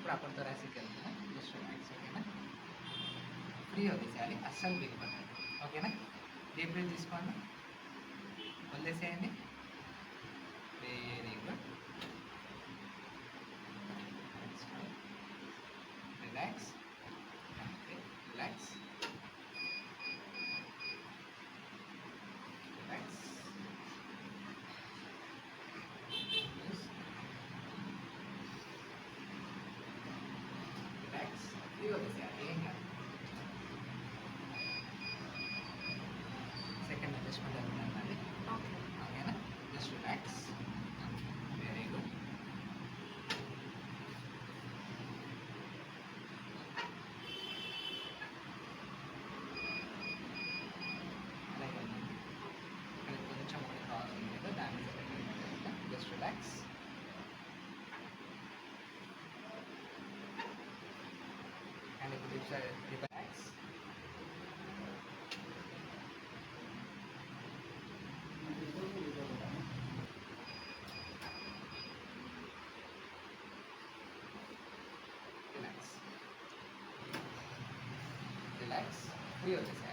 ఇప్పుడు upper thoracic వెళ్తున్నాం. Just relax. ఓకేనా? ఫ్రీ వదిలేసేయాలి, అస్సలు బిగిపడదు. ఓకేనా? డీప్ బ్రీత్ తీసుకోండి, వదిలేసేయండి. Very good. Relax, relax, relax. Relax, free వదిలేసేయాలి, ఏం కాదు. సెకండ్ అడ్జస్ట్మెంట్ అవుతుందండి. ఓకేనా? Just relax. Very good. అలాగే ఇక్కడ కొంచెం కూడా క్రాస్ ఉంది కదా, దాన్ని సెకండ్ జస్ట్ రిలాక్స్. అండ్ ఇప్పుడు రిలాక్స్. రిలాక్స్, రిలాక్స్, ఫ్రీ వచ్చేసాయి.